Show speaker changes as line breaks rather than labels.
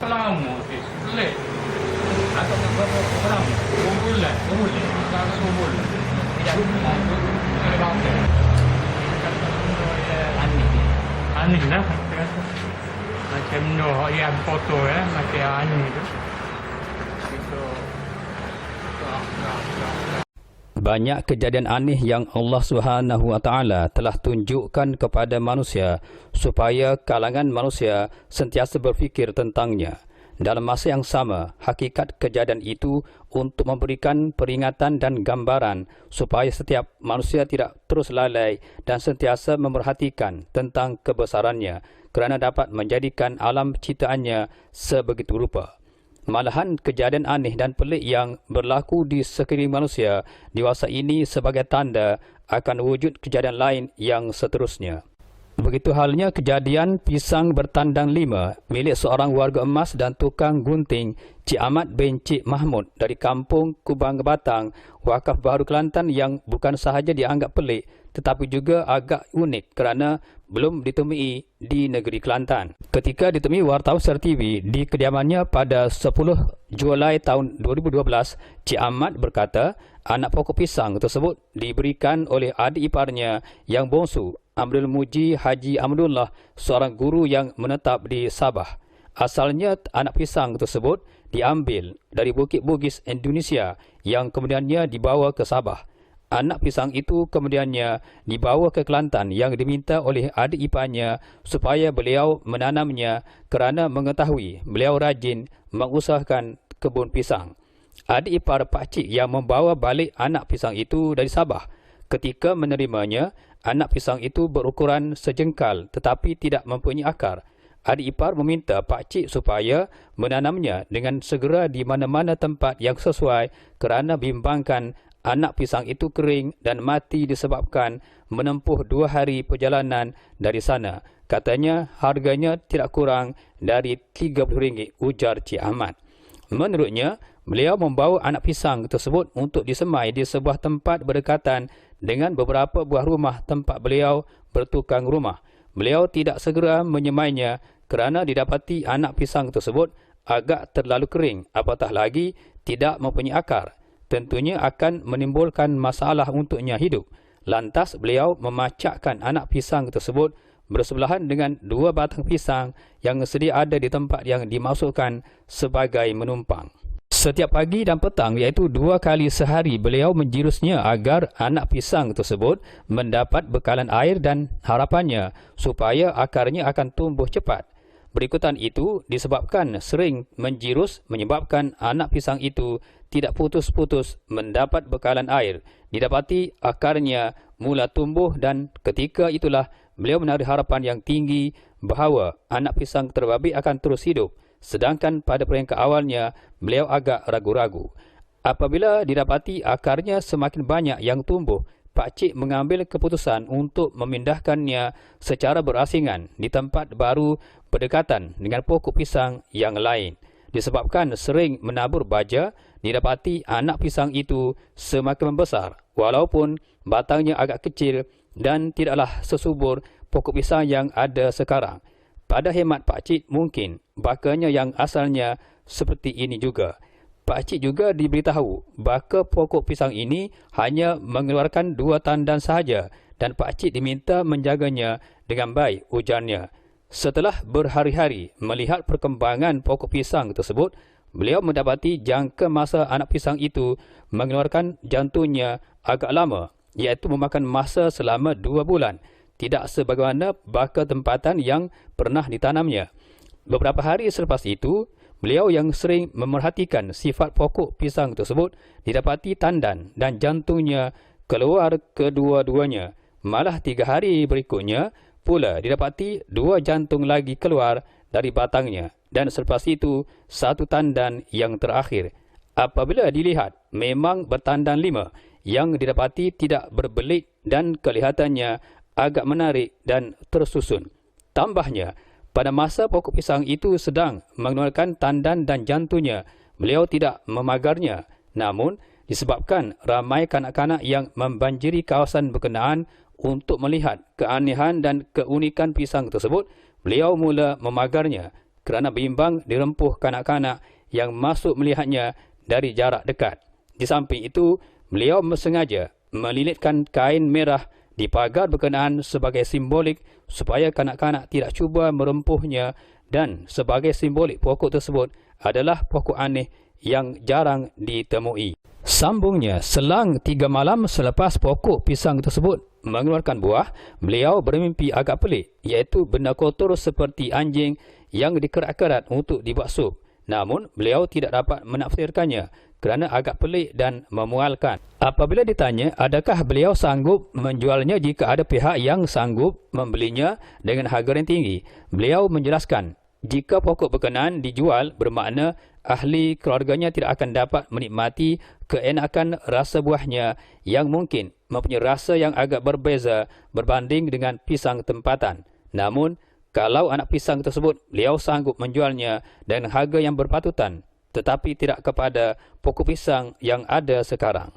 Lama sih, sulit. Atau berapa? Umbulan. Kalau umbulan. Tidak ada bangsa. Aneh lah. Macam no yang foto ya, macam aneh tu.
Banyak kejadian aneh yang Allah Subhanahu Wa Taala telah tunjukkan kepada manusia supaya kalangan manusia sentiasa berfikir tentangnya. Dalam masa yang sama, hakikat kejadian itu untuk memberikan peringatan dan gambaran supaya setiap manusia tidak terus lalai dan sentiasa memerhatikan tentang kebesarannya kerana dapat menjadikan alam ciptaannya sebegitu rupa. Malahan kejadian aneh dan pelik yang berlaku di sekeliling manusia dewasa ini sebagai tanda akan wujud kejadian lain yang seterusnya. Begitu halnya kejadian pisang bertandang 5 milik seorang warga emas dan tukang gunting Cik Ahmad bin Cik Mahmud dari kampung Kubang Batang, Wakaf Baharu Kelantan yang bukan sahaja dianggap pelik tetapi juga agak unik kerana belum ditemui di negeri Kelantan. Ketika ditemui wartawan Star TV di kediamannya pada 10 Julai tahun 2012, Cik Ahmad berkata anak pokok pisang tersebut diberikan oleh adik iparnya yang bongsu, Abdul Muji Haji Ahmadullah, seorang guru yang menetap di Sabah. Asalnya anak pisang tersebut diambil dari Bukit Bugis, Indonesia yang kemudiannya dibawa ke Sabah. Anak pisang itu kemudiannya dibawa ke Kelantan yang diminta oleh adik iparnya supaya beliau menanamnya kerana mengetahui beliau rajin mengusahakan kebun pisang. Adik ipar pakcik yang membawa balik anak pisang itu dari Sabah. Ketika menerimanya, anak pisang itu berukuran sejengkal tetapi tidak mempunyai akar. Adik ipar meminta pakcik supaya menanamnya dengan segera di mana-mana tempat yang sesuai kerana bimbangkan anak pisang itu kering dan mati disebabkan menempuh 2 hari perjalanan dari sana. Katanya harganya tidak kurang dari RM30, ujar Cik Ahmad. Menurutnya, beliau membawa anak pisang tersebut untuk disemai di sebuah tempat berdekatan dengan beberapa buah rumah tempat beliau bertukang rumah. Beliau tidak segera menyemainya kerana didapati anak pisang tersebut agak terlalu kering, apatah lagi tidak mempunyai akar. Tentunya akan menimbulkan masalah untuknya hidup. Lantas beliau memacakkan anak pisang tersebut bersebelahan dengan 2 batang pisang yang sedia ada di tempat yang dimaksudkan sebagai menumpang. Setiap pagi dan petang, iaitu 2 kali sehari, beliau menjirusnya agar anak pisang tersebut mendapat bekalan air dan harapannya supaya akarnya akan tumbuh cepat. Berikutan itu disebabkan sering menjirus menyebabkan anak pisang itu tidak putus-putus mendapat bekalan air. Didapati akarnya mula tumbuh dan ketika itulah beliau menaruh harapan yang tinggi bahawa anak pisang terbabit akan terus hidup. Sedangkan pada peringkat awalnya beliau agak ragu-ragu. Apabila didapati akarnya semakin banyak yang tumbuh, pakcik mengambil keputusan untuk memindahkannya secara berasingan di tempat baru berdekatan dengan pokok pisang yang lain. Disebabkan sering menabur baja, didapati anak pisang itu semakin membesar walaupun batangnya agak kecil dan tidaklah sesubur pokok pisang yang ada sekarang. Pada hemat pakcik, mungkin bakanya yang asalnya seperti ini juga. Pakcik juga diberitahu baka pokok pisang ini hanya mengeluarkan 2 tandan sahaja dan pakcik diminta menjaganya dengan baik, ujarnya. Setelah berhari-hari melihat perkembangan pokok pisang tersebut, beliau mendapati jangka masa anak pisang itu mengeluarkan jantungnya agak lama, iaitu memakan masa selama 2 bulan. tidak sebagaimana bakal tempatan yang pernah ditanamnya. Beberapa hari selepas itu, beliau yang sering memerhatikan sifat pokok pisang tersebut didapati tandan dan jantungnya keluar kedua-duanya. Malah 3 hari berikutnya pula didapati 2 jantung lagi keluar dari batangnya. Dan selepas itu, 1 tandan yang terakhir. Apabila dilihat, memang bertandan 5 yang didapati tidak berbelit dan kelihatannya agak menarik dan tersusun. Tambahnya, pada masa pokok pisang itu sedang mengeluarkan tandan dan jantungnya, beliau tidak memagarnya. Namun, disebabkan ramai kanak-kanak yang membanjiri kawasan berkenaan untuk melihat keanehan dan keunikan pisang tersebut, beliau mula memagarnya kerana bimbang dirempuh kanak-kanak yang masuk melihatnya dari jarak dekat. Di samping itu, beliau sengaja melilitkan kain merah di pagar berkenaan sebagai simbolik supaya kanak-kanak tidak cuba merempuhnya, dan sebagai simbolik pokok tersebut adalah pokok aneh yang jarang ditemui. Sambungnya, selang 3 malam selepas pokok pisang tersebut mengeluarkan buah, beliau bermimpi agak pelik, iaitu benda kotor seperti anjing yang dikerat-kerat untuk dibuat sup. Namun, beliau tidak dapat menafsirkannya kerana agak pelik dan memualkan. Apabila ditanya, adakah beliau sanggup menjualnya jika ada pihak yang sanggup membelinya dengan harga yang tinggi, beliau menjelaskan, jika pokok berkenaan dijual, bermakna ahli keluarganya tidak akan dapat menikmati keenakan rasa buahnya yang mungkin mempunyai rasa yang agak berbeza berbanding dengan pisang tempatan. Namun, kalau anak pisang tersebut, beliau sanggup menjualnya dengan harga yang berpatutan, tetapi tidak kepada pokok pisang yang ada sekarang.